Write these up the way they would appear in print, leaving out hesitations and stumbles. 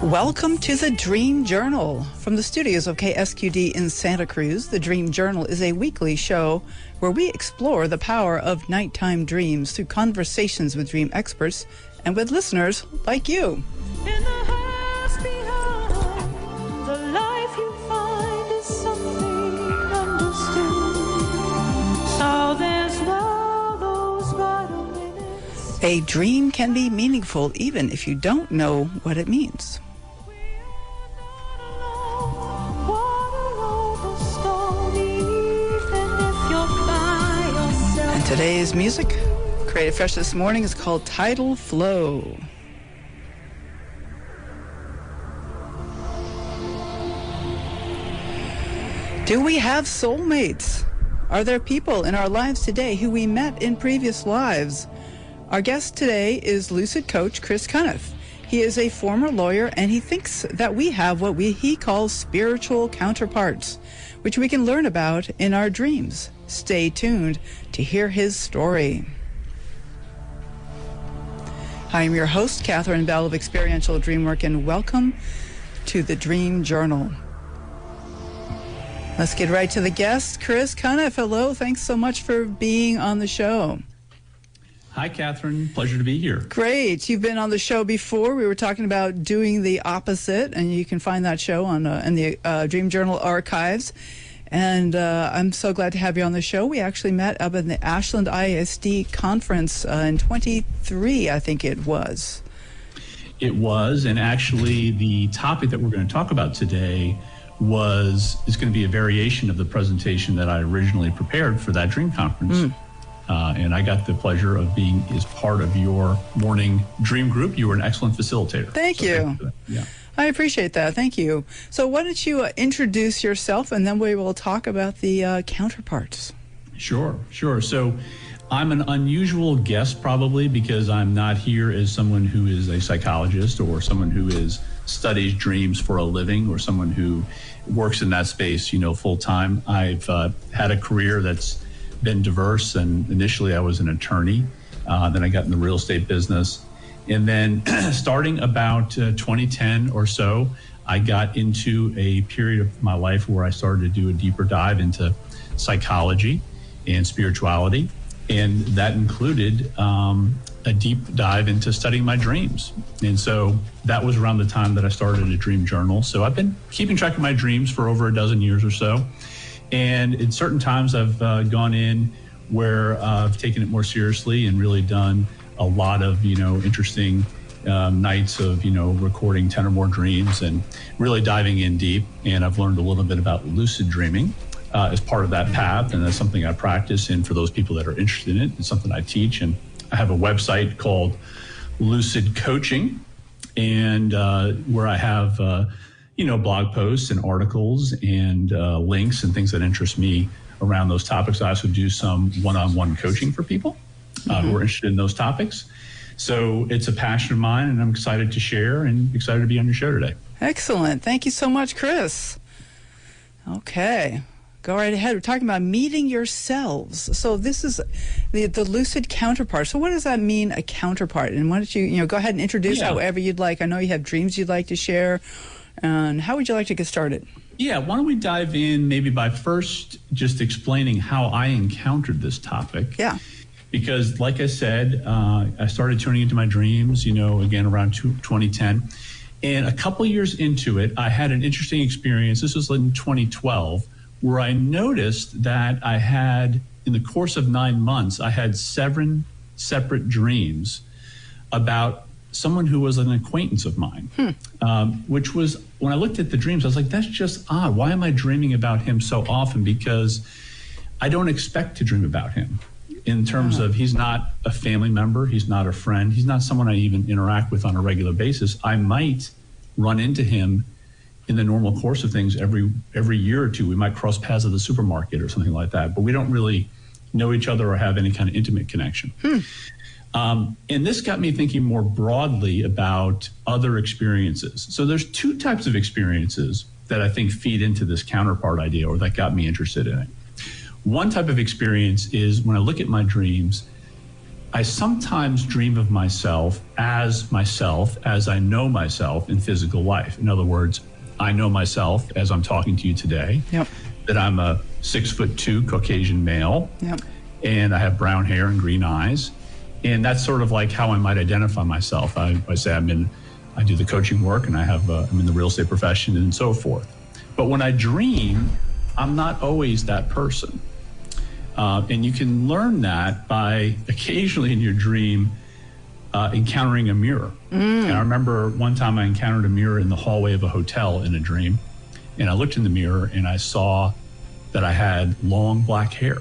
Welcome to the Dream Journal. From the studios of KSQD in Santa Cruz, the Dream Journal is a weekly show where we explore the power of nighttime dreams through conversations with dream experts and with listeners like you. In the house behind, the life you find is something understood. So there's now those vital minutes. A dream can be meaningful even if you don't know what it means. Today's music, created fresh this morning, is called Tidal Flow. Do we have soulmates? Are there people in our lives today who we met in previous lives? Our guest today is lucid coach Chris Cunniffe. He is a former lawyer, and he thinks that we have what he calls spiritual counterparts, which we can learn about in our dreams. Stay tuned to hear his story. I am your host, Catherine Bell of Experiential Dreamwork, and welcome to the Dream Journal. Let's get right to the guest, Chris Cunniffe. Hello, thanks so much for being on the show. Hi, Catherine. Pleasure to be here. Great. You've been on the show before. We were talking about doing the opposite, and you can find that show on in the Dream Journal archives. And I'm so glad to have you on the show. We actually met up in the Ashland ISD conference in 23, I think it was. It was, and actually the topic that we're going to talk about today is going to be a variation of the presentation that I originally prepared for that dream conference. And I got the pleasure of being as part of your morning dream group. You were an excellent facilitator. Thank you. Yeah. I appreciate that. Thank you. So why don't you introduce yourself, and then we will talk about the counterparts. Sure. So I'm an unusual guest probably because I'm not here as someone who is a psychologist or someone who studies dreams for a living or someone who works in that space, full time. I've had a career that's been diverse, and initially I was an attorney. Then I got in the real estate business. And then starting about 2010 or so, I got into a period of my life where I started to do a deeper dive into psychology and spirituality. And that included a deep dive into studying my dreams. And so that was around the time that I started a dream journal. So I've been keeping track of my dreams for over a dozen years or so. And at certain times I've gone in where I've taken it more seriously and really done a lot of, interesting nights of, recording 10 or more dreams and really diving in deep. And I've learned a little bit about lucid dreaming as part of that path. And that's something I practice. And for those people that are interested in it, it's something I teach. And I have a website called Lucid Coaching, and where I have, blog posts and articles and links and things that interest me around those topics. I also do some one-on-one coaching for people who are interested in those topics. So it's a passion of mine, and I'm excited to share and excited to be on your show today. Excellent. Thank you so much, Chris. Okay. Go right ahead. We're talking about meeting yourselves. So this is the lucid counterpart. So what does that mean, a counterpart? And why don't you, go ahead and introduce however you'd like. I know you have dreams you'd like to share. And how would you like to get started? Yeah, why don't we dive in maybe by first just explaining how I encountered this topic. Yeah. Because like I said, I started tuning into my dreams, again, around 2010. And a couple years into it, I had an interesting experience. This was in 2012, where I noticed that I had, in the course of 9 months, I had 7 separate dreams about someone who was an acquaintance of mine, which was, when I looked at the dreams, I was like, that's just odd. Why am I dreaming about him so often? Because I don't expect to dream about him in terms of he's not a family member. He's not a friend. He's not someone I even interact with on a regular basis. I might run into him in the normal course of things every year or two. We might cross paths at the supermarket or something like that, but we don't really know each other or have any kind of intimate connection. And this got me thinking more broadly about other experiences. So there's 2 types of experiences that I think feed into this counterpart idea, or that got me interested in it. One type of experience is when I look at my dreams, I sometimes dream of myself as I know myself in physical life. In other words, I know myself as I'm talking to you today, Yep. that I'm a 6'2" Caucasian male, Yep. and I have brown hair and green eyes. And that's sort of like how I might identify myself. I say I do the coaching work, and I'm in the real estate profession and so forth. But when I dream, I'm not always that person. And you can learn that by occasionally in your dream encountering a mirror. And I remember one time I encountered a mirror in the hallway of a hotel in a dream. And I looked in the mirror and I saw that I had long black hair.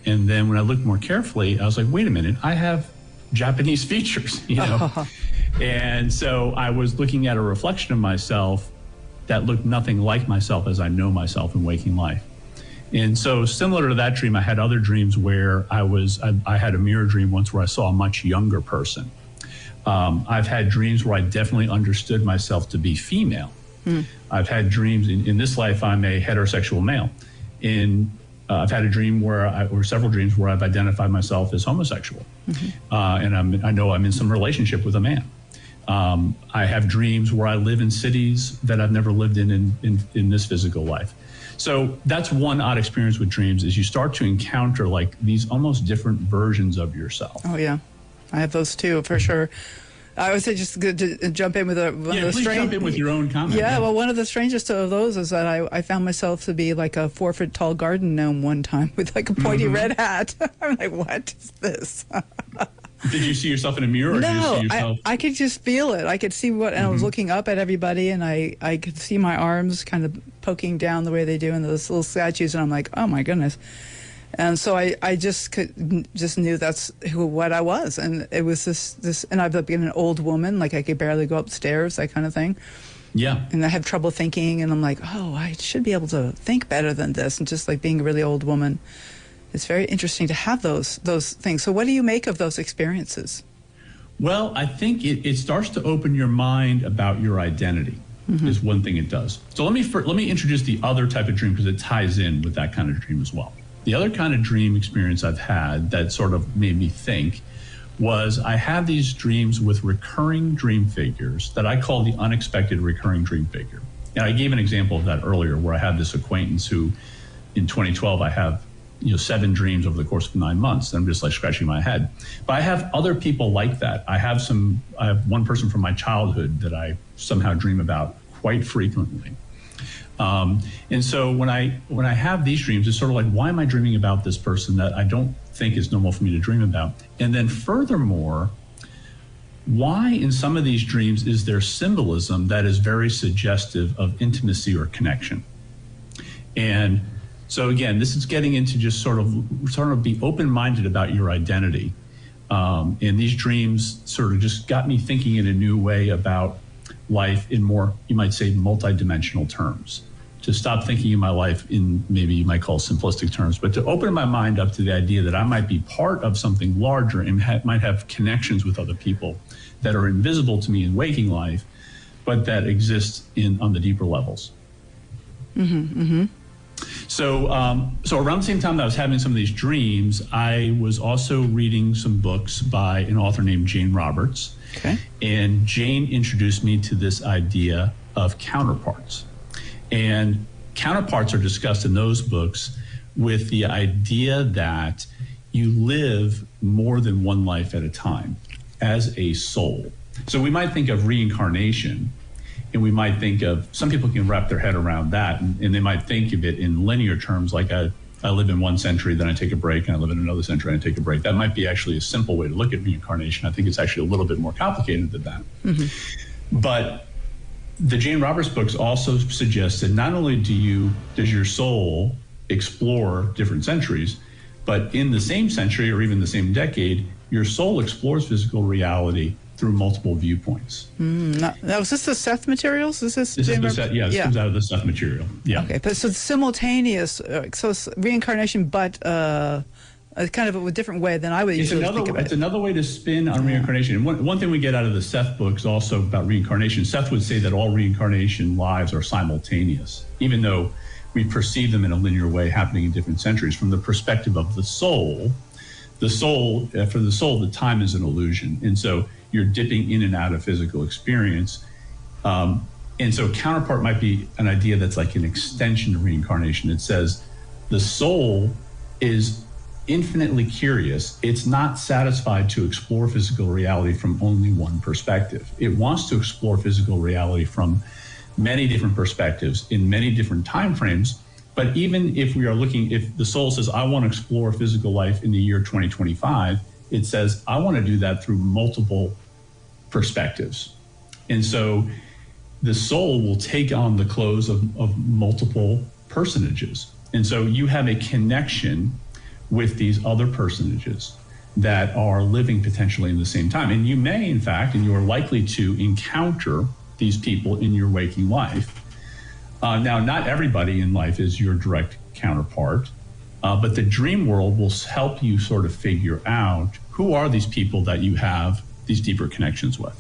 And then when I looked more carefully, I was like, wait a minute, I have Japanese features, you know? And so I was looking at a reflection of myself that looked nothing like myself as I know myself in waking life. And so similar to that dream, I had other dreams where I had a mirror dream once where I saw a much younger person. I've had dreams where I definitely understood myself to be female. I've had dreams in this life, I'm a heterosexual male. I've had a dream or several dreams where I've identified myself as homosexual. And I know I'm in some relationship with a man. I have dreams where I live in cities that I've never lived in this physical life. So that's one odd experience with dreams, is you start to encounter like these almost different versions of yourself. Oh, yeah. I have those too, for sure. I would say just to jump in with one of the please jump in with your own comment. Yeah, well, one of the strangest of those is that I found myself to be like a 4-foot tall garden gnome one time with like a pointy red hat. I'm like, what is this? Did you see yourself in a mirror? Or No, did you see yourself? I could just feel it. I could see and I was looking up at everybody, and I could see my arms kind of poking down the way they do in those little statues, and I'm like, oh my goodness. And so I just knew that's what I was, and it was this, and I've been an old woman, like I could barely go upstairs, that kind of thing. Yeah. And I have trouble thinking, and I'm like, oh, I should be able to think better than this, and just like being a really old woman. It's very interesting to have those things. So what do you make of those experiences? Well, I think it starts to open your mind about your identity. Is one thing it does. So let me introduce the other type of dream, because it ties in with that kind of dream as well. The other kind of dream experience I've had that sort of made me think was I had these dreams with recurring dream figures that I call the unexpected recurring dream figure. And I gave an example of that earlier, where I had this acquaintance who in 2012 I have 7 dreams over the course of 9 months. And I'm just like scratching my head. But I have other people like that. I have one person from my childhood that I somehow dream about quite frequently. And so when I have these dreams, it's sort of like, why am I dreaming about this person that I don't think is normal for me to dream about? And then furthermore, why in some of these dreams is there symbolism that is very suggestive of intimacy or connection? And so again, this is getting into just sort of be open-minded about your identity. And these dreams sort of just got me thinking in a new way about life in more, you might say, multidimensional terms. To stop thinking of my life in maybe you might call simplistic terms, but to open my mind up to the idea that I might be part of something larger and might have connections with other people that are invisible to me in waking life, but that exist on the deeper levels. So around the same time that I was having some of these dreams, I was also reading some books by an author named Jane Roberts. Okay. And Jane introduced me to this idea of counterparts. And counterparts are discussed in those books with the idea that you live more than one life at a time as a soul. So we might think of reincarnation, and we might think of, some people can wrap their head around that, and they might think of it in linear terms, like I live in one century, then I take a break, and I live in another century, and I take a break. That might be actually a simple way to look at reincarnation. I think it's actually a little bit more complicated than that. But the Jane Roberts books also suggest that not only does your soul explore different centuries, but in the same century or even the same decade, your soul explores physical reality through multiple viewpoints. Now, was this the Seth materials? This comes out of the Seth material. Yeah. Okay, but so it's simultaneous, so it's reincarnation, but kind of a different way than I would usually think of it. It's another way to spin on reincarnation. And one thing we get out of the Seth books also about reincarnation, Seth would say that all reincarnation lives are simultaneous, even though we perceive them in a linear way happening in different centuries. From the perspective of the soul, the soul, for the soul, the time is an illusion. And so you're dipping in and out of physical experience. And so counterpart might be an idea that's like an extension of reincarnation. It says the soul is infinitely curious. It's not satisfied to explore physical reality from only one perspective. It wants to explore physical reality from many different perspectives in many different time frames. But even if we are looking, if the soul says, I want to explore physical life in the year 2025, it says, I want to do that through multiple perspectives. And so the soul will take on the clothes of multiple personages. And so you have a connection with these other personages that are living potentially in the same time. And you may, in fact, and you are likely to encounter these people in your waking life. Now, not everybody in life is your direct counterpart, but the dream world will help you sort of figure out who are these people that you have these deeper connections with.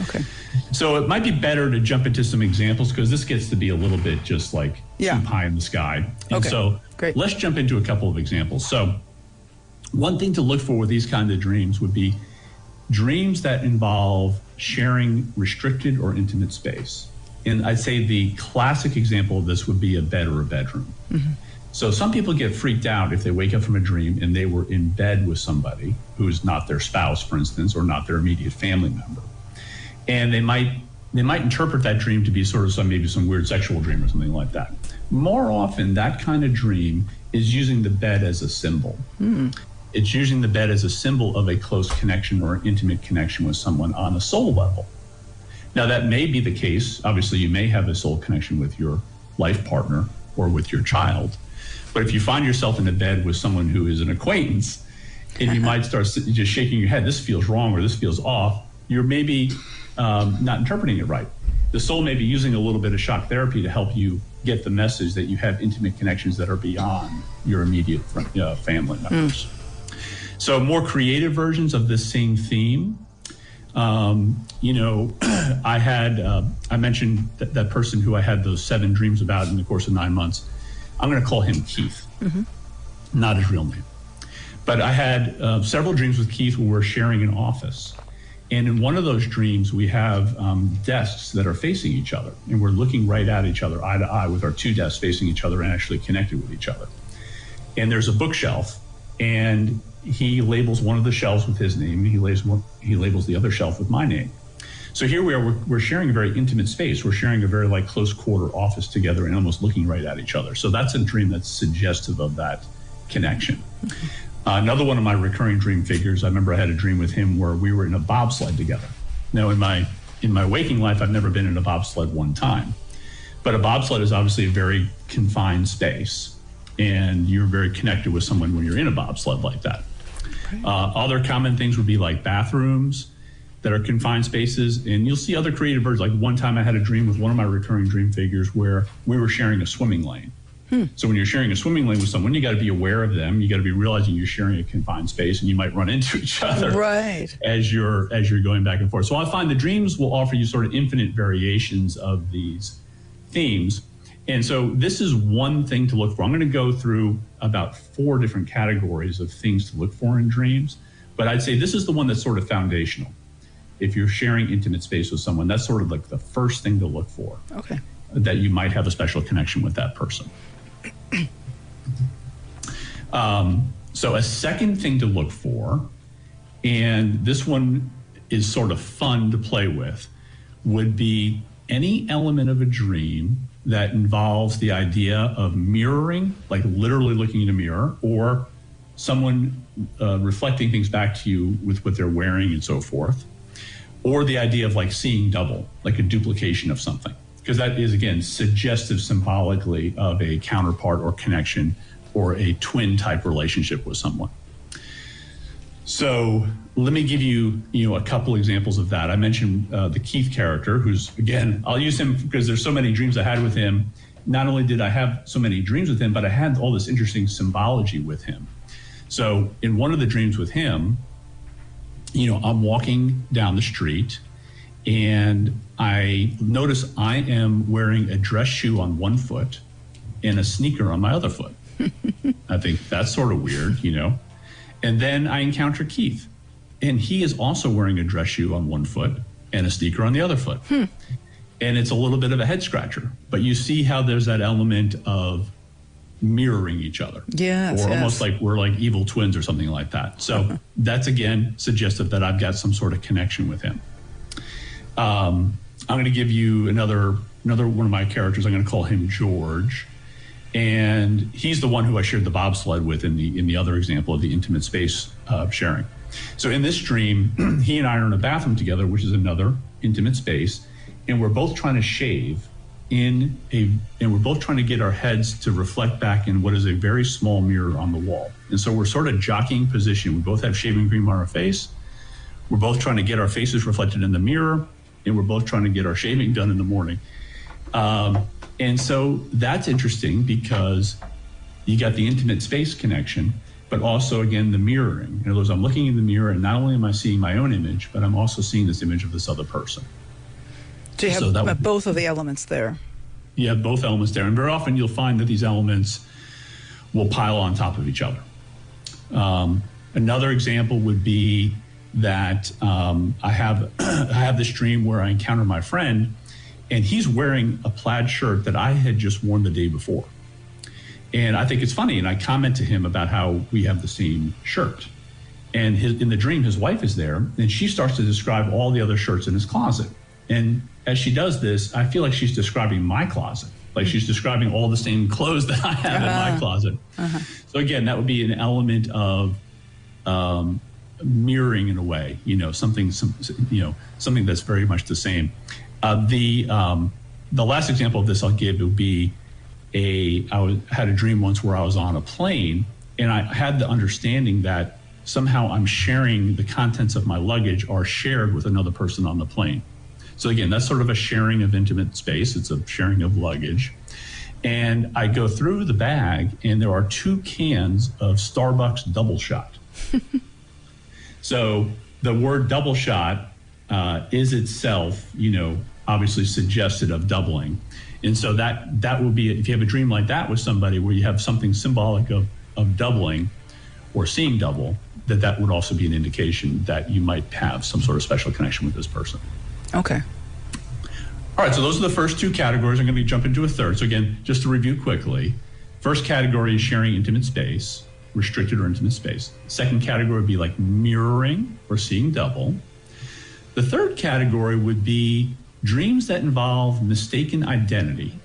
Okay. So it might be better to jump into some examples because this gets to be a little bit just like too pie in the sky. And so great. Let's jump into a couple of examples. So one thing to look for with these kinds of dreams would be dreams that involve sharing restricted or intimate space. And I'd say the classic example of this would be a bed or a bedroom. Mm-hmm. So some people get freaked out if they wake up from a dream and they were in bed with somebody who is not their spouse, for instance, or not their immediate family member. And they might interpret that dream to be sort of maybe some weird sexual dream or something like that. More often, that kind of dream is using the bed as a symbol. It's using the bed as a symbol of a close connection or intimate connection with someone on a soul level. Now, that may be the case. Obviously, you may have a soul connection with your life partner or with your child. But if you find yourself in a bed with someone who is an acquaintance, and you might start just shaking your head, this feels wrong or this feels off, you're maybe not interpreting it right. The soul may be using a little bit of shock therapy to help you get the message that you have intimate connections that are beyond your immediate family members. So more creative versions of this same theme. I mentioned that person who I had those 7 dreams about in the course of 9 months. I'm going to call him Keith, not his real name. But I had several dreams with Keith where we're sharing an office. And in one of those dreams, we have desks that are facing each other. And we're looking right at each other, eye to eye, with our 2 desks facing each other and actually connected with each other. And there's a bookshelf. And he labels one of the shelves with his name. He labels the other shelf with my name. So here we are, we're sharing a very intimate space. We're sharing a very close quarter office together and almost looking right at each other. So that's a dream that's suggestive of that connection. Another one of my recurring dream figures, I remember I had a dream with him where we were in a bobsled together. Now in my waking life, I've never been in a bobsled one time, but a bobsled is obviously a very confined space and you're very connected with someone when you're in a bobsled like that. Other common things would be like bathrooms that are confined spaces, and you'll see other creative versions. Like one time I had a dream with one of my recurring dream figures where we were sharing a swimming lane. So when you're sharing a swimming lane with someone, you got to be aware of them. You got to be realizing you're sharing a confined space, and you might run into each other as you're going back and forth. So I find the dreams will offer you sort of infinite variations of these themes. And so this is one thing to look for. I'm going to go through about 4 different categories of things to look for in dreams, but I'd say this is the one that's sort of foundational. If you're sharing intimate space with someone, that's sort of like the first thing to look for. Okay. That you might have a special connection with that person. So a second thing to look for, and this one is sort of fun to play with, would be any element of a dream that involves the idea of mirroring, like literally looking in a mirror, or someone reflecting things back to you with what they're wearing and so forth, or the idea of seeing double, like a duplication of something. Because that is, again, suggestive symbolically of a counterpart or connection or a twin type relationship with someone. So let me give you, a couple examples of that. I mentioned the Keith character, who's, again, I'll use him because there's so many dreams I had with him. Not only did I have so many dreams with him, but I had all this interesting symbology with him. So in one of the dreams with him, I'm walking down the street and I notice I am wearing a dress shoe on one foot and a sneaker on my other foot. I think that's sort of weird, And then I encounter Keith, and he is also wearing a dress shoe on one foot and a sneaker on the other foot. And it's a little bit of a head scratcher, but you see how there's that element of mirroring each other. Yes, or almost like we're like evil twins or something like that. So that's, again, suggestive that I've got some sort of connection with him. I'm going to give you another one of my characters. I'm going to call him George. And he's the one who I shared the bobsled with in the other example of the intimate space sharing. So in this dream, he and I are in a bathroom together, which is another intimate space. And we're both trying to shave and we're both trying to get our heads to reflect back in what is a very small mirror on the wall. And so we're sort of jockeying position. We both have shaving cream on our face. We're both trying to get our faces reflected in the mirror, and we're both trying to get our shaving done in the morning. And so that's interesting because you got the intimate space connection, but also, again, the mirroring. In other words, I'm looking in the mirror, and not only am I seeing my own image, but I'm also seeing this image of this other person. So you have both of the elements there. You have both elements there. And very often you'll find that these elements will pile on top of each other. Another example would be that I have this dream where I encounter my friend, and he's wearing a plaid shirt that I had just worn the day before. And I think it's funny, and I comment to him about how we have the same shirt. And in the dream, his wife is there, and she starts to describe all the other shirts in his closet. And as she does this, I feel like she's describing my closet, like she's describing all the same clothes that I have in my closet. So again, that would be an element of mirroring in a way, something that's very much the same. The last example of this I'll give would be had a dream once where I was on a plane, and I had the understanding that somehow I'm sharing the contents of my luggage are shared with another person on the plane. So again, that's sort of a sharing of intimate space. It's a sharing of luggage. And I go through the bag, and there are 2 cans of Starbucks Double Shot. So the word double shot is itself, obviously suggested of doubling. And so that would be, if you have a dream like that with somebody where you have something symbolic of doubling or seeing double, that would also be an indication that you might have some sort of special connection with this person. Okay. All right, so those are the first 2 categories. I'm going to jump into a third. So again, just to review quickly, first category is sharing intimate space, restricted or intimate space. Second category would be like mirroring or seeing double. The third category would be dreams that involve mistaken identity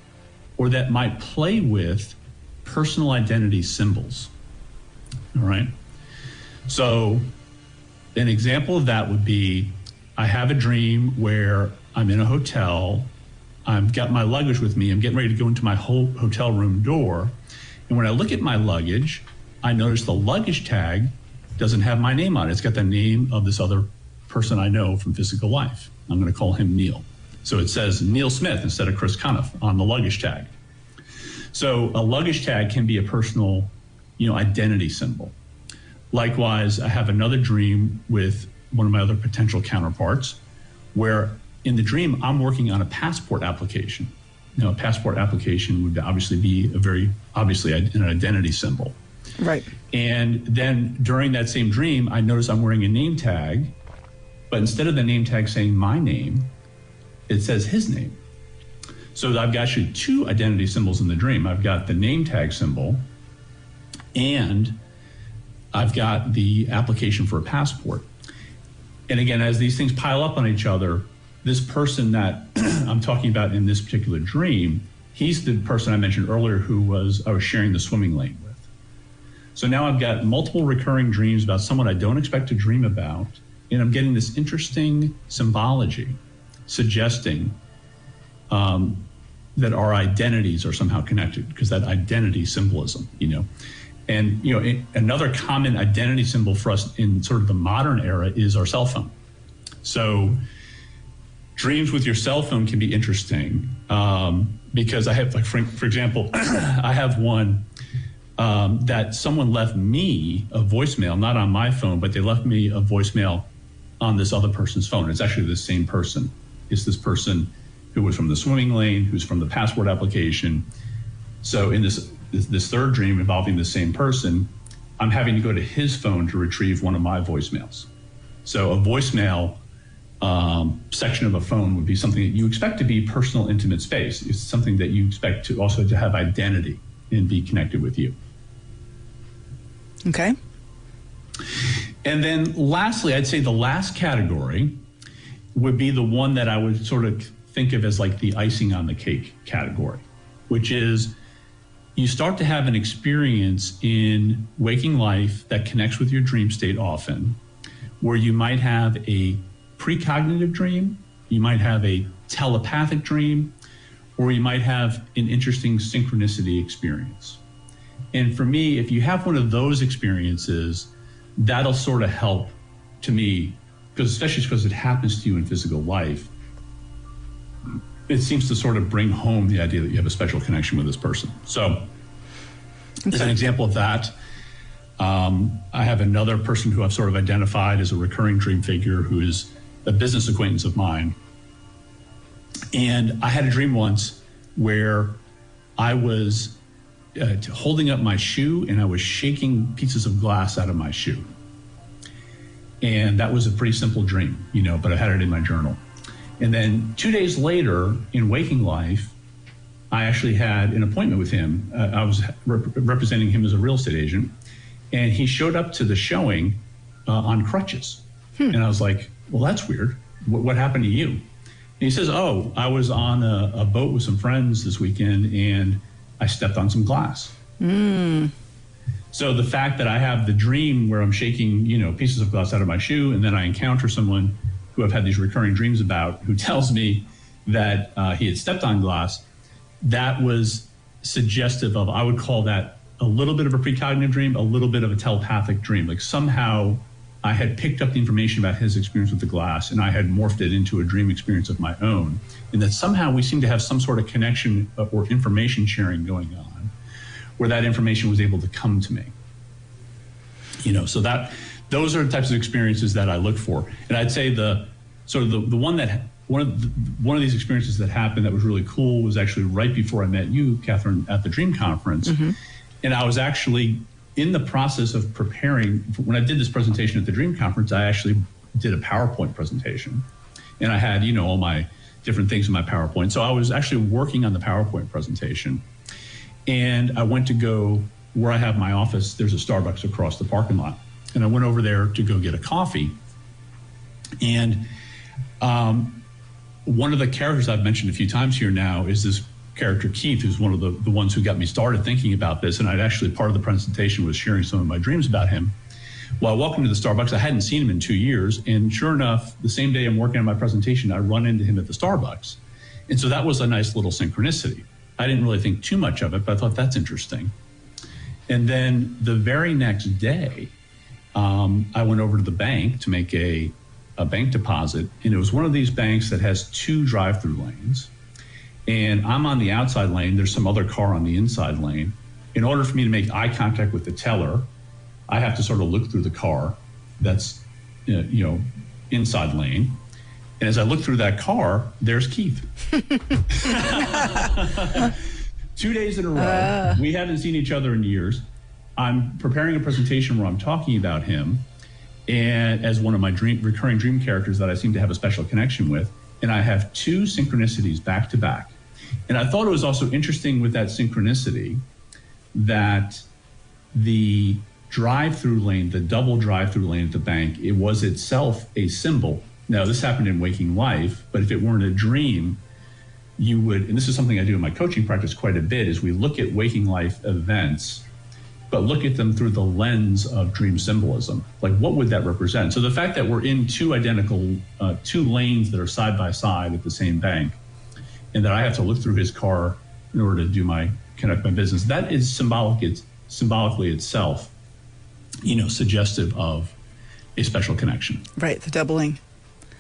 or that might play with personal identity symbols. All right. So an example of that would be, I have a dream where I'm in a hotel, I've got my luggage with me, I'm getting ready to go into my whole hotel room door, and when I look at my luggage, I notice the luggage tag doesn't have my name on it. It's got the name of this other person I know from physical life. I'm going to call him Neil. So it says Neil Smith instead of Chris Cunniffe on the luggage tag. So a luggage tag can be a personal, identity symbol. Likewise, I have another dream with one of my other potential counterparts, where in the dream, I'm working on a passport application. A passport application would obviously be an identity symbol. Right. And then during that same dream, I notice I'm wearing a name tag, but instead of the name tag saying my name, it says his name. So I've got actually 2 identity symbols in the dream. I've got the name tag symbol, and I've got the application for a passport. And again, as these things pile up on each other, this person that I'm talking about in this particular dream, he's the person I mentioned earlier I was sharing the swimming lane with. So now I've got multiple recurring dreams about someone I don't expect to dream about, and I'm getting this interesting symbology suggesting that our identities are somehow connected, because that identity symbolism, And another common identity symbol for us in sort of the modern era is our cell phone. So dreams with your cell phone can be interesting because I have, like, for example, I have one that someone left me a voicemail, not on my phone, but they left me a voicemail on this other person's phone. It's actually the same person. It's this person who was from the swimming lane, who's from the passport application. So in this this third dream involving the same person, I'm having to go to his phone to retrieve one of my voicemails. So a voicemail section of a phone would be something that you expect to be personal, intimate space. It's something that you expect to also to have identity and be connected with you. Okay. And then lastly, I'd say the last category would be the one that I would sort of think of as like the icing on the cake category, which is you start to have an experience in waking life that connects with your dream state often, where you might have a precognitive dream, you might have a telepathic dream, or you might have an interesting synchronicity experience. And for me, if you have one of those experiences, that'll sort of help to me, especially because it happens to you in physical life. It seems to sort of bring home the idea that you have a special connection with this person. So as an example of that, I have another person who I've sort of identified as a recurring dream figure who is a business acquaintance of mine. And I had a dream once where I was holding up my shoe and I was shaking pieces of glass out of my shoe. And that was a pretty simple dream, but I had it in my journal. And then 2 days later in waking life, I actually had an appointment with him. I was representing him as a real estate agent, and he showed up to the showing on crutches. And I was like, well, that's weird. What happened to you? And he says, oh, I was on a boat with some friends this weekend, and I stepped on some glass. So the fact that I have the dream where I'm shaking, pieces of glass out of my shoe, and then I encounter someone who I've had these recurring dreams about, who tells me that he had stepped on glass, that was suggestive of, I would call that a little bit of a precognitive dream, a little bit of a telepathic dream. Like somehow I had picked up the information about his experience with the glass and I had morphed it into a dream experience of my own. And that somehow we seem to have some sort of connection or information sharing going on where that information was able to come to me. So those are the types of experiences that I look for. And I'd say the one of these experiences that happened that was really cool was actually right before I met you, Catherine, at the Dream Conference. Mm-hmm. And I was actually in the process of preparing. When I did this presentation at the Dream Conference, I actually did a PowerPoint presentation. And I had, all my different things in my PowerPoint. So I was actually working on the PowerPoint presentation. And I went to go where I have my office. There's a Starbucks across the parking lot. And I went over there to go get a coffee. And one of the characters I've mentioned a few times here now is this character Keith, who's one of the ones who got me started thinking about this. And I'd actually, part of the presentation was sharing some of my dreams about him. Well, I walked into the Starbucks. I hadn't seen him in 2 years. And sure enough, the same day I'm working on my presentation, I run into him at the Starbucks. And so that was a nice little synchronicity. I didn't really think too much of it, but I thought that's interesting. And then the very next day, I went over to the bank to make a bank deposit, and it was one of these banks that has 2 drive-through lanes. And I'm on the outside lane. There's some other car on the inside lane. In order for me to make eye contact with the teller, I have to sort of look through the car that's, inside lane. And as I look through that car, there's Keith. 2 days in a row. We hadn't seen each other in years. I'm preparing a presentation where I'm talking about him and as one of my recurring dream characters that I seem to have a special connection with. And I have 2 synchronicities back to back. And I thought it was also interesting with that synchronicity that the drive-through lane, the double drive-through lane at the bank, it was itself a symbol. Now, this happened in waking life, but if it weren't a dream, you would, and this is something I do in my coaching practice quite a bit, is we look at waking life events, but look at them through the lens of dream symbolism. Like, what would that represent? So the fact that we're in 2 identical, 2 lanes that are side by side at the same bank, and that I have to look through his car in order to connect my business, that is symbolically itself, suggestive of a special connection. Right, the doubling.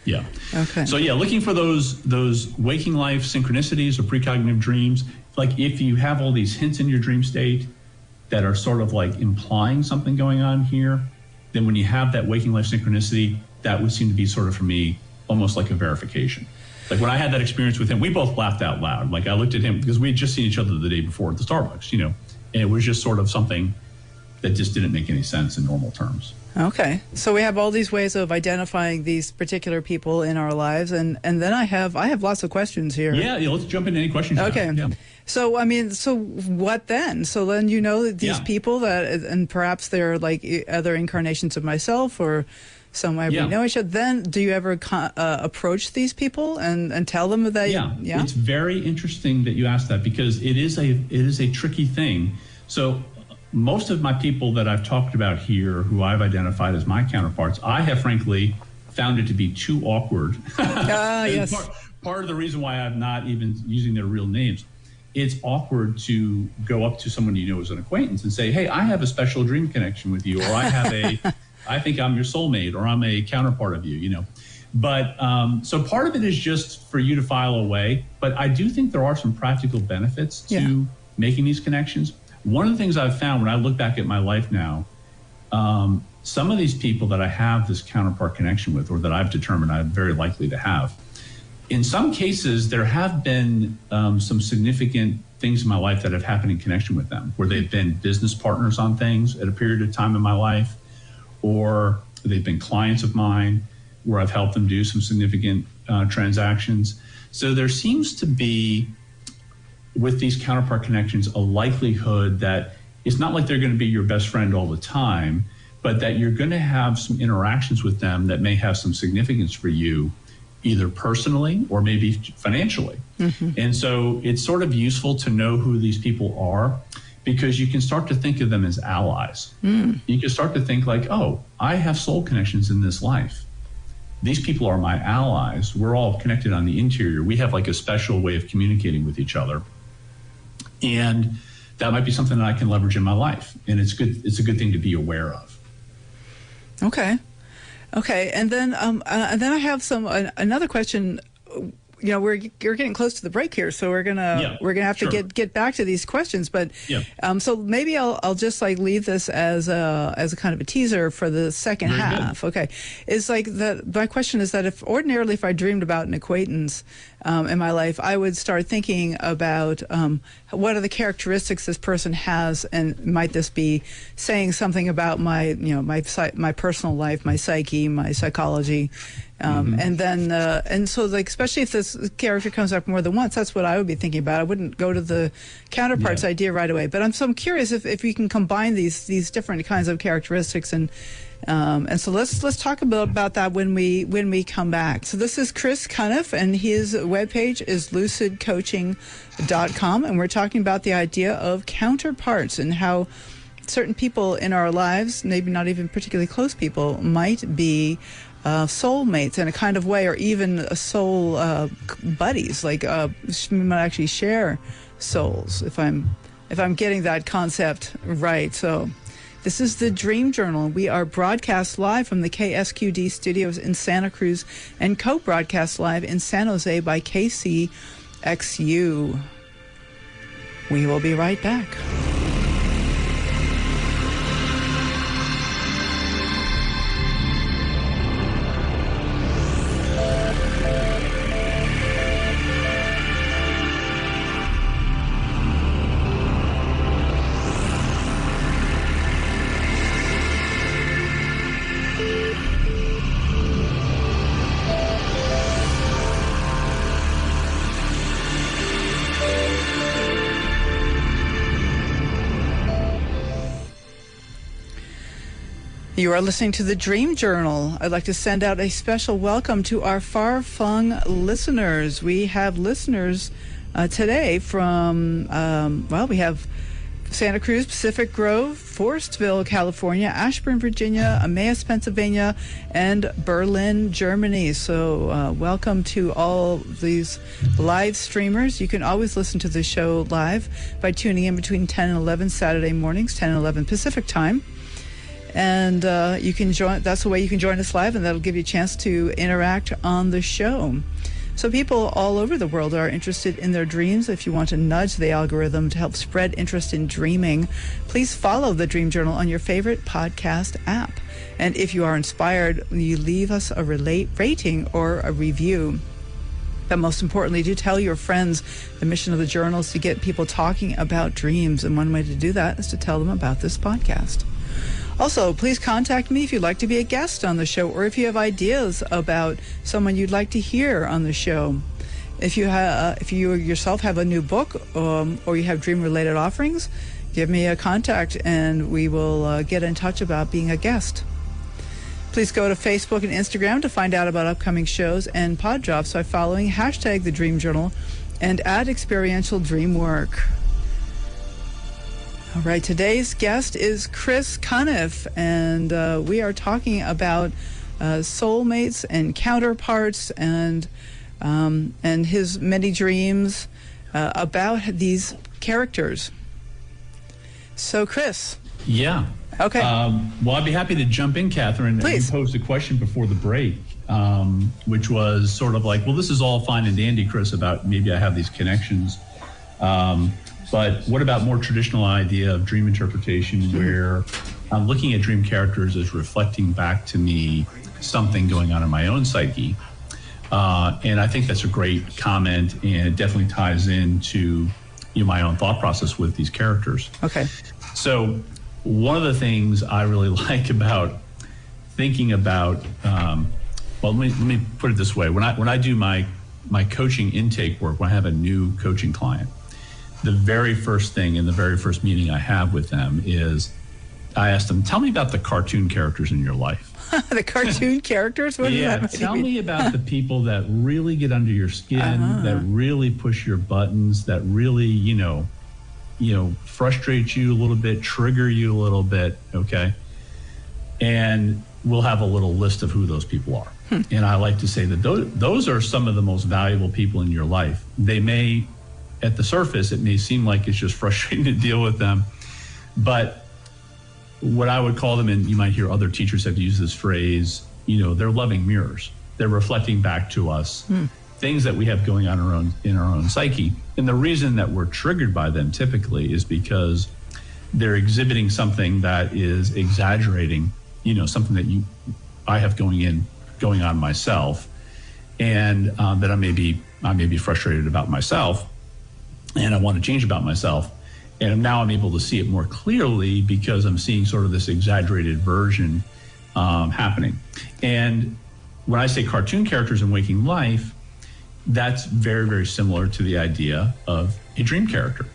Yeah. Okay. So yeah, looking for those waking life synchronicities or precognitive dreams. Like if you have all these hints in your dream state that are sort of like implying something going on here, then when you have that waking life synchronicity, that would seem to be sort of, for me, almost like a verification. Like when I had that experience with him, we both laughed out loud. Like I looked at him because we had just seen each other the day before at the Starbucks, And it was just sort of something that just didn't make any sense in normal terms. Okay. So we have all these ways of identifying these particular people in our lives. And then I have lots of questions here. Yeah, let's jump into any questions. Okay. Yeah. So, I mean, so what then? So then that these people that, and perhaps they're like other incarnations of myself or some way we know each other. Then do you ever approach these people and tell them that? Yeah. It's very interesting that you asked that, because it is a tricky thing. So most of my people that I've talked about here, who I've identified as my counterparts, I have frankly found it to be too awkward. Yes. Part of the reason why I'm not even using their real names, it's awkward to go up to someone you know as an acquaintance and say, hey, I have a special dream connection with you, or I think I'm your soulmate, or I'm a counterpart of you, But so part of it is just for you to file away. But I do think there are some practical benefits to making these connections. One of the things I've found when I look back at my life now, some of these people that I have this counterpart connection with, or that I've determined I'm very likely to have, in some cases, there have been some significant things in my life that have happened in connection with them, where they've been business partners on things at a period of time in my life, or they've been clients of mine where I've helped them do some significant transactions. So there seems to be, with these counterpart connections, a likelihood that it's not like they're going to be your best friend all the time, but that you're going to have some interactions with them that may have some significance for you, either personally or maybe financially. Mm-hmm. And so it's sort of useful to know who these people are, because you can start to think of them as allies. You can start to think like, oh, I have soul connections in this life. These people are my allies. We're all connected on the interior. We have like a special way of communicating with each other. And that might be something that I can leverage in my life. And it's a good thing to be aware of. Okay. And then I have another question. We're getting close to the break here, so we're gonna have to get back to these questions. But so maybe I'll just like leave this as a kind of a teaser for the second half. Good. Okay, it's like my question is that if I dreamed about an acquaintance in my life, I would start thinking about what are the characteristics this person has, and might this be saying something about my my personal life, my psyche, my psychology. And then, and so like, especially if this character comes up more than once, that's what I would be thinking about. I wouldn't go to the counterparts idea right away, but I'm curious if you can combine these different kinds of characteristics, and so let's talk about that when we come back. So this is Chris Cunniffe, and his webpage is lucidcoaching.com, and we're talking about the idea of counterparts and how certain people in our lives, maybe not even particularly close people, might be soulmates in a kind of way, or even soul buddies, like we might actually share souls, if I'm getting that concept right. So this is the Dream Journal. We are broadcast live from the KSQD studios in Santa Cruz and co-broadcast live in San Jose by KCXU. We will be right back. You are listening to the Dream Journal. I'd like to send out a special welcome to our far-flung listeners. We have listeners today from, we have Santa Cruz, Pacific Grove, Forestville, California, Ashburn, Virginia, Emmaus, Pennsylvania, and Berlin, Germany. So welcome to all these live streamers. You can always listen to the show live by tuning in between 10 and 11 Saturday mornings, 10 and 11 Pacific time. And you can join. That's the way you can join us live, and that'll give you a chance to interact on the show. So people all over the world are interested in their dreams. If you want to nudge the algorithm to help spread interest in dreaming, please follow the Dream Journal on your favorite podcast app. And if you are inspired, you leave us a rating or a review. But most importantly, do tell your friends. The mission of the journal is to get people talking about dreams. And one way to do that is to tell them about this podcast. Also, please contact me if you'd like to be a guest on the show, or if you have ideas about someone you'd like to hear on the show. If you yourself have a new book or you have dream-related offerings, give me a contact and we will get in touch about being a guest. Please go to Facebook and Instagram to find out about upcoming shows and pod drops by following hashtag The Dream Journal and add experiential dream work. All right, today's guest is Chris Cunniffe, and we are talking about soulmates and counterparts and his many dreams about these characters. So, Chris. Yeah. Okay. Well, I'd be happy to jump in, Catherine. Please. You posed a question before the break, which was sort of like, well, this is all fine and dandy, Chris, about maybe I have these connections. But what about more traditional idea of dream interpretation where I'm looking at dream characters as reflecting back to me something going on in my own psyche? And I think that's a great comment, and it definitely ties into my own thought process with these characters. Okay. So one of the things I really like about thinking about, let me put it this way. When I do my coaching intake work, when I have a new coaching client, the very first thing in the very first meeting I have with them is I ask them, tell me about the cartoon characters in your life. The cartoon charters? What yeah, does that tell mean? me about the people that really get under your skin, that really push your buttons, that really, frustrate you a little bit, trigger you a little bit, okay? And we'll have a little list of who those people are. And I like to say that those are some of the most valuable people in your life. They may, at the surface, it may seem like it's just frustrating to deal with them, but what I would call them, and you might hear other teachers have used this phrase, they're loving mirrors. They're reflecting back to us things that we have going on in our own psyche. And the reason that we're triggered by them typically is because they're exhibiting something that is exaggerating, something that I have going on myself, and that I may be frustrated about myself, and I want to change about myself. And now I'm able to see it more clearly because I'm seeing sort of this exaggerated version happening. And when I say cartoon characters in waking life, that's very, very similar to the idea of a dream character,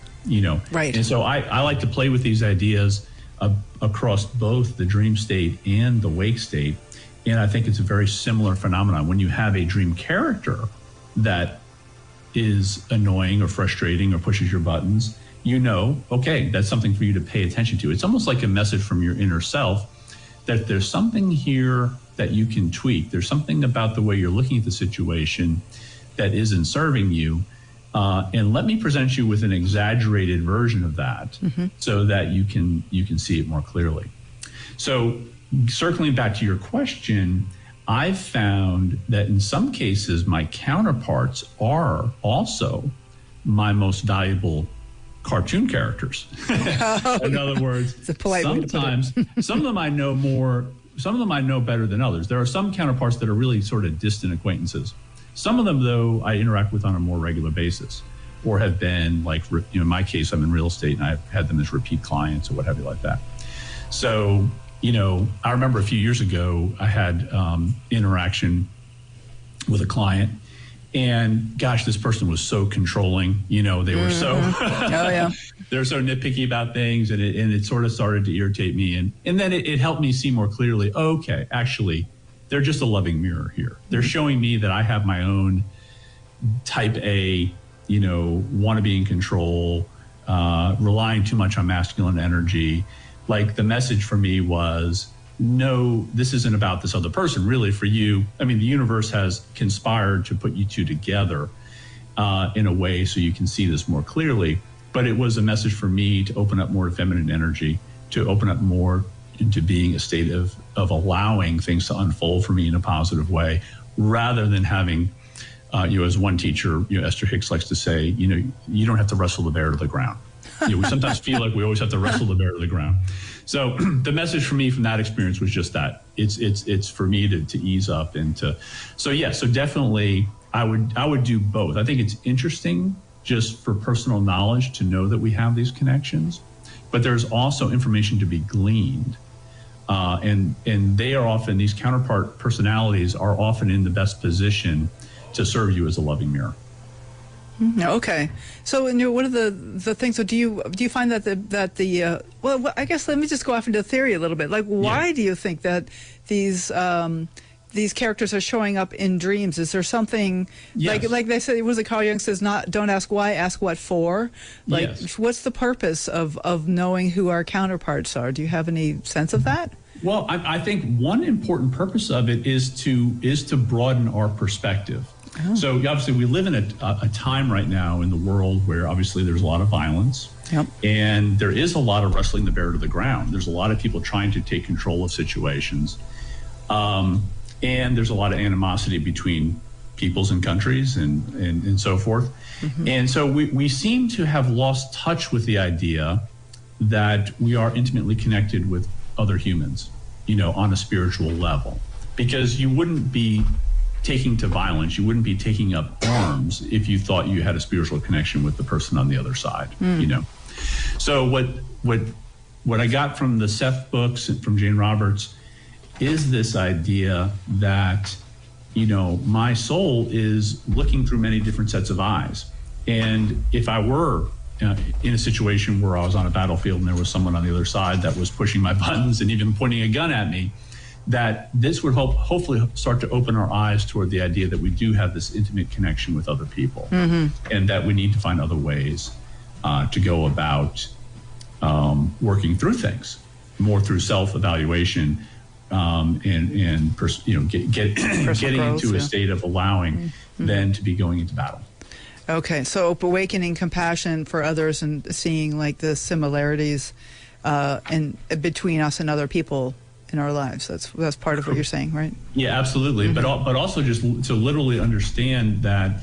Right. And so I like to play with these ideas across both the dream state and the wake state. And I think it's a very similar phenomenon. When you have a dream character that is annoying or frustrating or pushes your buttons, okay, that's something for you to pay attention to. It's almost like a message from your inner self that there's something here that you can tweak. There's something about the way you're looking at the situation that isn't serving you. And let me present you with an exaggerated version of that so that you can see it more clearly. So circling back to your question, I've found that in some cases, my counterparts are also my most valuable cartoon characters. In other words, it's a polite way to put it. Some of them I know more, some of them I know better than others. There are some counterparts that are really sort of distant acquaintances. Some of them, though, I interact with on a more regular basis, or have been like, in my case, I'm in real estate and I've had them as repeat clients or what have you like that. So, I remember a few years ago, I had interaction with a client. And gosh, this person was so controlling. They were so they're so nitpicky about things, and it sort of started to irritate me. And then it helped me see more clearly. Okay, actually, they're just a loving mirror here. They're showing me that I have my own type A, want to be in control, relying too much on masculine energy. Like the message for me was, no, this isn't about this other person. Really, for you, the universe has conspired to put you two together in a way so you can see this more clearly. But it was a message for me to open up more to feminine energy, to open up more into being a state of allowing things to unfold for me in a positive way, rather than having, as one teacher, Esther Hicks likes to say, you don't have to wrestle the bear to the ground. We sometimes feel like we always have to wrestle the bear to the ground. So the message for me from that experience was just that it's for me to ease up and so definitely I would do both. I think it's interesting just for personal knowledge to know that we have these connections, but there's also information to be gleaned. And they are often, these counterpart personalities are often in the best position to serve you as a loving mirror. Okay, so what are the things? So do you find that well, I guess let me just go off into theory a little bit. Like, why do you think that these characters are showing up in dreams? Is there something like they say? Was it Carl Jung says, "Not don't ask why, ask what for." Like, what's the purpose of knowing who our counterparts are? Do you have any sense of that? Well, I think one important purpose of it is to broaden our perspective. Oh. So obviously we live in a time right now in the world where obviously there's a lot of violence. Yep. And there is a lot of wrestling the bear to the ground. There's a lot of people trying to take control of situations. And there's a lot of animosity between peoples and countries and so forth. Mm-hmm. And so we seem to have lost touch with the idea that we are intimately connected with other humans, on a spiritual level, because you wouldn't be taking to violence, you wouldn't be taking up arms if you thought you had a spiritual connection with the person on the other side. So what I got from the Seth books and from Jane Roberts is this idea that my soul is looking through many different sets of eyes, and if I were in a situation where I was on a battlefield and there was someone on the other side that was pushing my buttons and even pointing a gun at me, that this would hopefully start to open our eyes toward the idea that we do have this intimate connection with other people, and that we need to find other ways to go about working through things, more through self-evaluation, and getting into a state of allowing than to be going into battle. Okay, so awakening compassion for others and seeing like the similarities between us and other people in our lives. That's part of what you're saying, right? Yeah, absolutely. But also just to literally understand that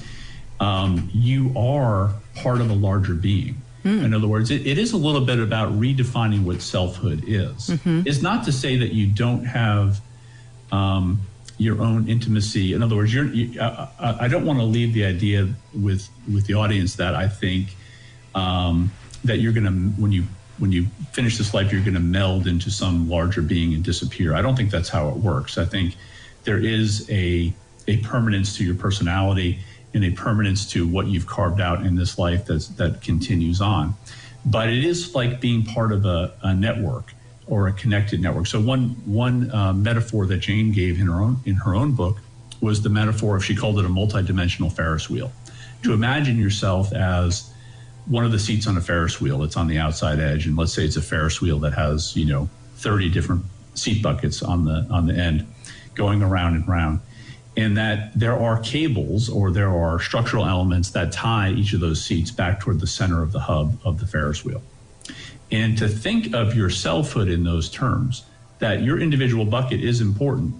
you are part of a larger being. In other words, it is a little bit about redefining what selfhood is. It's not to say that you don't have your own intimacy. In other words, I don't want to leave the idea with the audience that I think that you're going to, when you finish this life, you're going to meld into some larger being and disappear. I don't think that's how it works. I think there is a permanence to your personality and a permanence to what you've carved out in this life that continues on. But it is like being part of a network or a connected network. So one metaphor that Jane gave in her own book was the metaphor of, she called it a multidimensional Ferris wheel. To imagine yourself as one of the seats on a Ferris wheel that's on the outside edge, and let's say it's a Ferris wheel that has 30 different seat buckets on the end going around and around, and that there are cables or there are structural elements that tie each of those seats back toward the center of the hub of the Ferris wheel. And to think of your selfhood in those terms, that your individual bucket is important,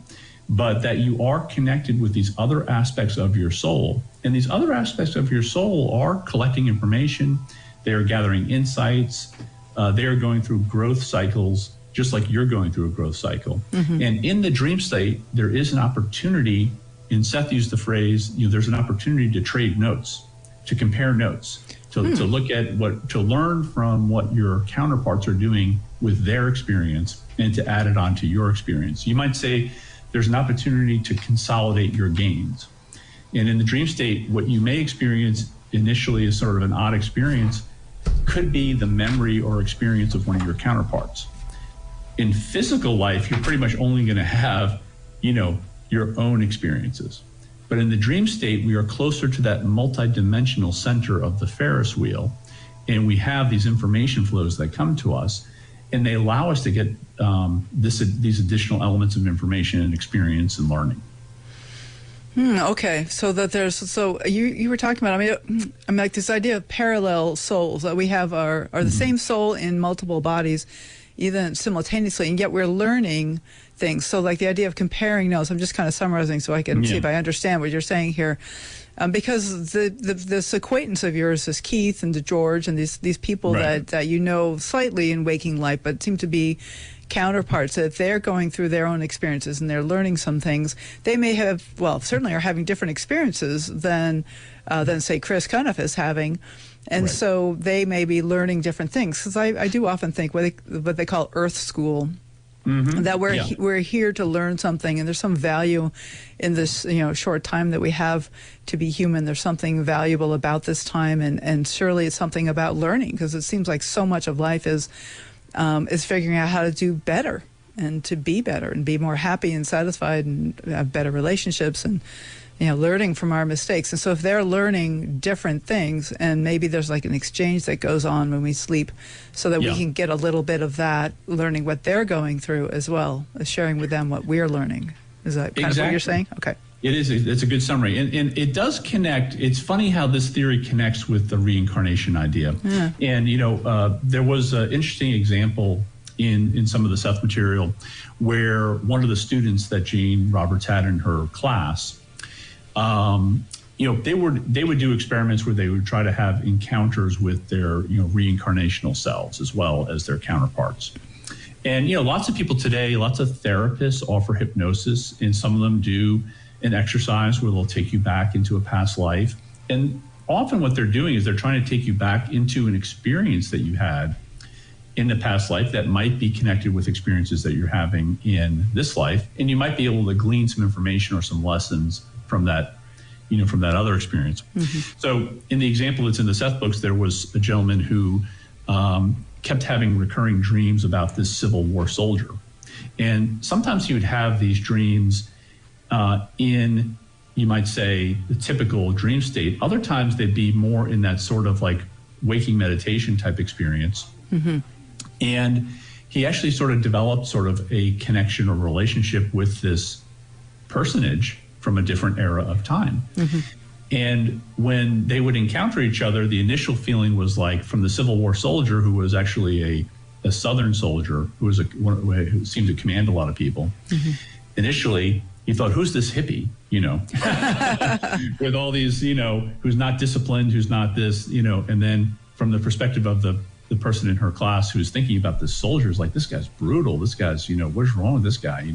but that you are connected with these other aspects of your soul. And these other aspects of your soul are collecting information, they are gathering insights, they are going through growth cycles, just like you're going through a growth cycle. And in the dream state, there is an opportunity, and Seth used the phrase, there's an opportunity to trade notes, to compare notes, to look at to learn from what your counterparts are doing with their experience and to add it onto your experience. You might say there's an opportunity to consolidate your gains. And in the dream state, what you may experience initially as sort of an odd experience could be the memory or experience of one of your counterparts. In physical life, you're pretty much only going to have, your own experiences. But in the dream state, we are closer to that multidimensional center of the Ferris wheel, and we have these information flows that come to us, and they allow us to get these additional elements of information and experience and learning. Okay, so you were talking about, I'm like this idea of parallel souls, that we have are the same soul in multiple bodies, even simultaneously, and yet we're learning things. So like the idea of comparing notes, I'm just kind of summarizing so I can see if I understand what you're saying here. Because this acquaintance of yours, this Keith and George and these people that you know slightly in waking life, but seem to be, counterparts, that they're going through their own experiences and they're learning some things. They may have, well, certainly are having different experiences than say, Chris Cunniffe is having. And so they may be learning different things. Because I do often think what they call Earth School, that we're here to learn something, and there's some value in this short time that we have to be human. There's something valuable about this time, and surely it's something about learning, because it seems like so much of life is figuring out how to do better and to be better and be more happy and satisfied and have better relationships and learning from our mistakes. And so if they're learning different things, and maybe there's like an exchange that goes on when we sleep, so that we can get a little bit of that, learning what they're going through as well as sharing with them what we're learning. Is that kind of what you're saying? Okay. It is. It's a good summary. And it does connect. It's funny how this theory connects with the reincarnation idea. Yeah. And, there was an interesting example in some of the Seth material where one of the students that Jane Roberts had in her class, they would do experiments where they would try to have encounters with their, reincarnational selves as well as their counterparts. And, lots of people today, lots of therapists offer hypnosis, and some of them do an exercise where they'll take you back into a past life. And often what they're doing is they're trying to take you back into an experience that you had in the past life that might be connected with experiences that you're having in this life. And you might be able to glean some information or some lessons from that, from that other experience. Mm-hmm. So in the example that's in the Seth books, there was a gentleman who kept having recurring dreams about this Civil War soldier. And sometimes he would have these dreams in, you might say, the typical dream state. Other times they'd be more in that sort of like waking meditation type experience. Mm-hmm. And he actually sort of developed sort of a connection or relationship with this personage from a different era of time. Mm-hmm. And when they would encounter each other, the initial feeling was like from the Civil War soldier, who was actually a Southern soldier who who seemed to command a lot of people. Mm-hmm. Initially, he thought, who's this hippie, with all these, who's not disciplined, who's not this, and then from the perspective of the person in her class who's thinking about this soldier is like, this guy's brutal. This guy's, what's wrong with this guy,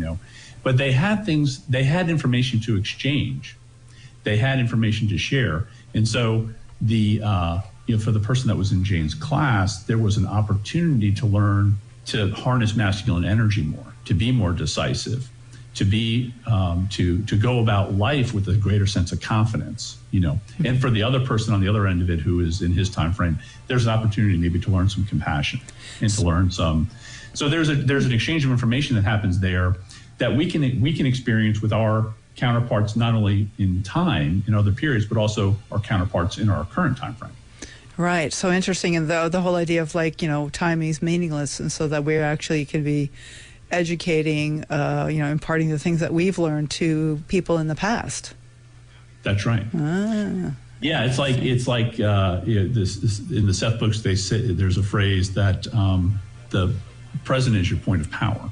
But they had information to exchange. They had information to share. And so for the person that was in Jane's class, there was an opportunity to learn to harness masculine energy more, to be more decisive, to be to go about life with a greater sense of confidence, And for the other person on the other end of it, who is in his time frame, there's an opportunity maybe to learn some compassion and to learn some. So there's an exchange of information that happens there that we can experience with our counterparts, not only in time in other periods, but also our counterparts in our current time frame. Right. So interesting. And the whole idea of time is meaningless, and so that we actually can be educating, imparting the things that we've learned to people in the past. That's right. Yeah, it's like this in the Seth books. They say there's a phrase that the present is your point of power,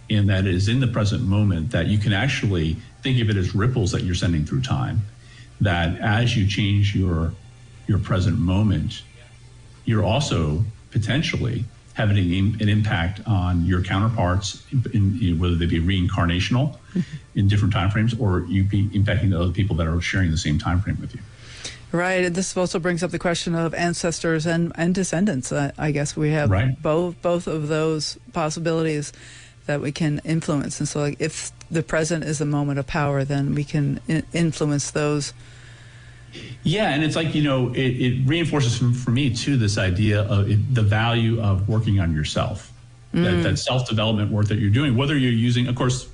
and that is in the present moment that you can actually think of it as ripples that you're sending through time. That as you change your present moment, you're also potentially having an impact on your counterparts, whether they be reincarnational in different time frames, or you be impacting the other people that are sharing the same time frame with you. Right. And this also brings up the question of ancestors and descendants. I guess we have both of those possibilities that we can influence. And so if the present is a moment of power, then we can influence those. Yeah, and it's like, it reinforces for me, too, this idea of the value of working on yourself, that self-development work that you're doing, whether you're using, of course,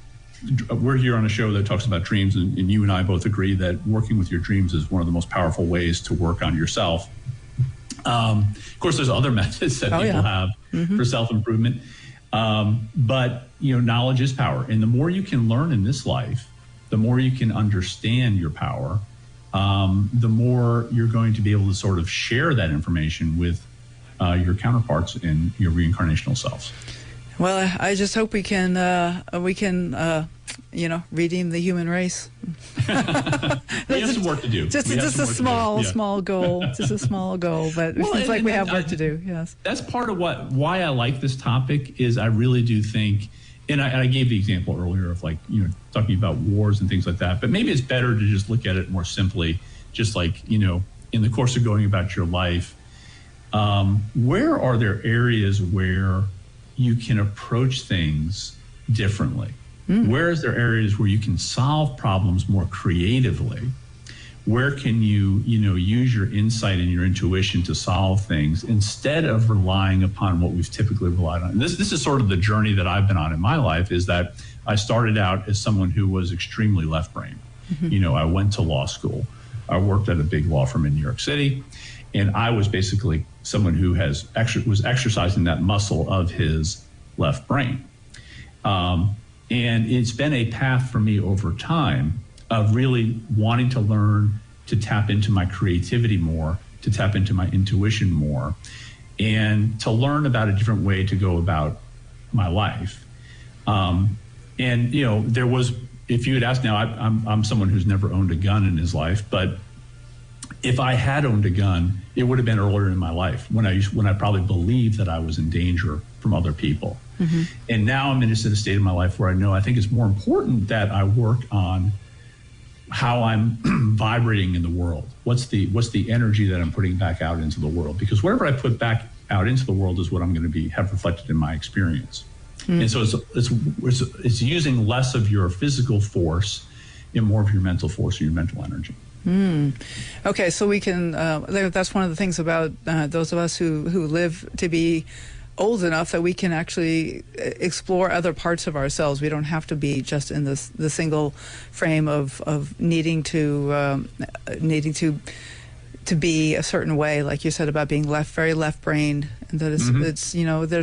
we're here on a show that talks about dreams, and you and I both agree that working with your dreams is one of the most powerful ways to work on yourself. Of course, there's other methods that people have for self-improvement, but, knowledge is power. And the more you can learn in this life, the more you can understand your power, the more you're going to be able to sort of share that information with your counterparts and your reincarnational selves. Well, I just hope we can redeem the human race. We have some work to do. Just a small goal. Just a small goal, but it seems like we have work to do. Yes, that's part of why I like this topic. Is I really do think, and I gave the example earlier of talking about wars and things like that. But maybe it's better to just look at it more simply, just like in the course of going about your life, where are there areas where you can approach things differently? Where is there areas where you can solve problems more creatively? Where can you, use your insight and your intuition to solve things instead of relying upon what we've typically relied on? And this is sort of the journey that I've been on in my life, is that I started out as someone who was extremely left-brained. I went to law school. I worked at a big law firm in New York City, and I was basically someone who was exercising that muscle of his left brain. And it's been a path for me over time of really wanting to learn to tap into my creativity more, to tap into my intuition more, and to learn about a different way to go about my life. There was, if you had asked now, I'm someone who's never owned a gun in his life, but if I had owned a gun, it would have been earlier in my life when I probably believed that I was in danger from other people. And now I'm in a state of my life where I think it's more important that I work on how I'm vibrating in the world. What's the energy that I'm putting back out into the world? Because whatever I put back out into the world is what I'm going to have reflected in my experience. And so it's using less of your physical force and more of your mental force or your mental energy. Okay, so we can. That's one of the things about those of us who live to be old enough that we can actually explore other parts of ourselves. We don't have to be just in the single frame of needing to be a certain way, like you said about being very left-brained, and that it's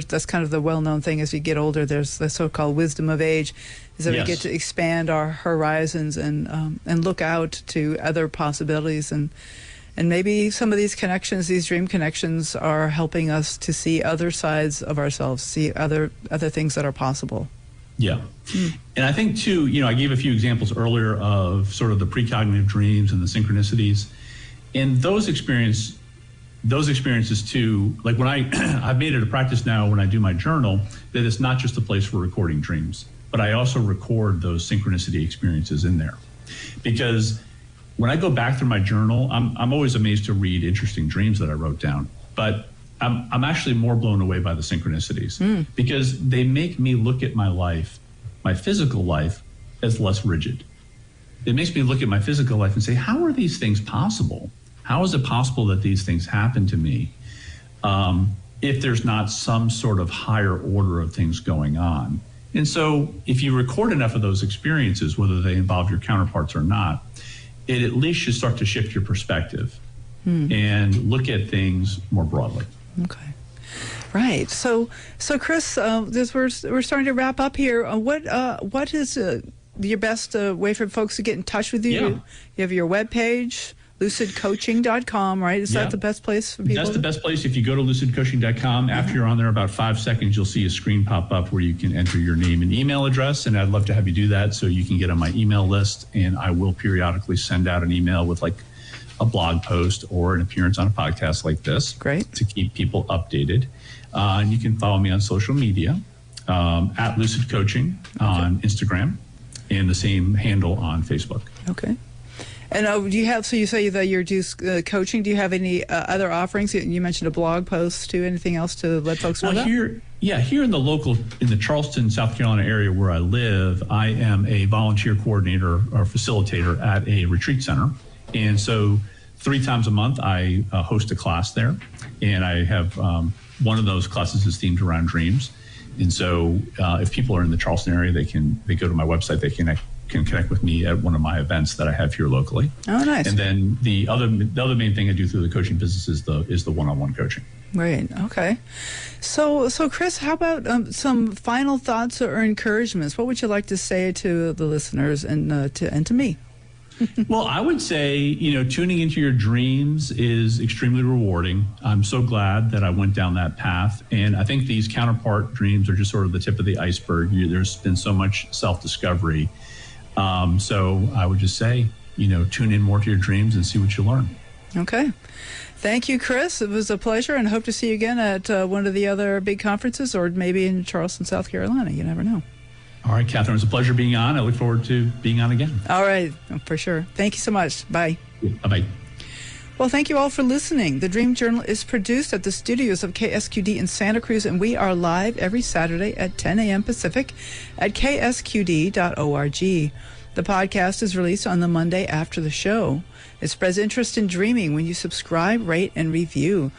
that's kind of the well-known thing as we get older. There's the so-called wisdom of age, is that we get to expand our horizons and look out to other possibilities, and maybe some of these connections, these dream connections, are helping us to see other sides of ourselves, see other things that are possible. Yeah. And I think too, I gave a few examples earlier of sort of the precognitive dreams and the synchronicities. And those experiences too, like when I've made it a practice now when I do my journal, that it's not just a place for recording dreams, but I also record those synchronicity experiences in there. Because when I go back through my journal, I'm always amazed to read interesting dreams that I wrote down. But I'm actually more blown away by the synchronicities because they make me look at my life, my physical life, as less rigid. It makes me look at my physical life and say, how are these things possible? How is it possible that these things happen to me if there's not some sort of higher order of things going on? And so if you record enough of those experiences, whether they involve your counterparts or not, it at least should start to shift your perspective and look at things more broadly. Okay. Right. So Chris, we're starting to wrap up here. What is your best way for folks to get in touch with you? Yeah. You have your webpage, lucidcoaching.com, right? Is that the best place for people? That's the best place. If you go to lucidcoaching.com, after you're on there about 5 seconds, you'll see a screen pop up where you can enter your name and email address. And I'd love to have you do that so you can get on my email list. And I will periodically send out an email with like a blog post or an appearance on a podcast like this. Great. To keep people updated. And you can follow me on social media at Lucid Coaching on Instagram and the same handle on Facebook. Okay. And do you have, so you say that you're just coaching, do you have any other offerings? You mentioned a blog post too, anything else to let folks know about? Here in the Charleston, South Carolina area where I live, I am a volunteer coordinator or facilitator at a retreat center. And so 3 times a month, I host a class there. And I have one of those classes is themed around dreams. And so if people are in the Charleston area, they go to my website, they can connect with me at one of my events that I have here locally. Oh, nice. And then the other main thing I do through the coaching business is the one-on-one coaching. Right. Okay. So Chris, how about some final thoughts or encouragements? What would you like to say to the listeners and to me? Well, I would say, tuning into your dreams is extremely rewarding. I'm so glad that I went down that path. And I think these counterpart dreams are just sort of the tip of the iceberg. There's been so much self-discovery. So I would just say, tune in more to your dreams and see what you learn. Okay. Thank you, Chris. It was a pleasure, and hope to see you again at one of the other big conferences, or maybe in Charleston, South Carolina. You never know. All right, Catherine, it was a pleasure being on. I look forward to being on again. All right, for sure. Thank you so much. Bye. Bye-bye. Well, thank you all for listening. The Dream Journal is produced at the studios of KSQD in Santa Cruz, and we are live every Saturday at 10 a.m. Pacific at ksqd.org. The podcast is released on the Monday after the show. It spreads interest in dreaming when you subscribe, rate, and review.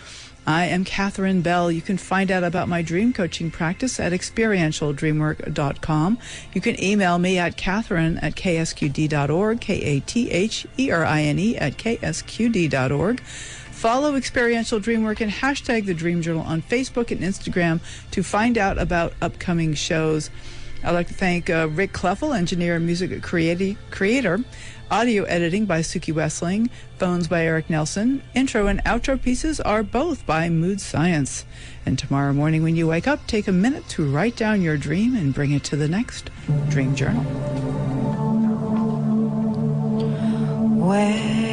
I am Catherine Bell. You can find out about my dream coaching practice at experientialdreamwork.com. You can email me at catherine@ksqd.org, katherine@ksqd.org. Follow Experiential Dreamwork and hashtag The Dream Journal on Facebook and Instagram to find out about upcoming shows. I'd like to thank Rick Kleffel, engineer and music creator. Audio editing by Suki Wessling. Phones by Eric Nelson. Intro and outro pieces are both by Mood Science. And tomorrow morning when you wake up, take a minute to write down your dream and bring it to the next Dream Journal. Where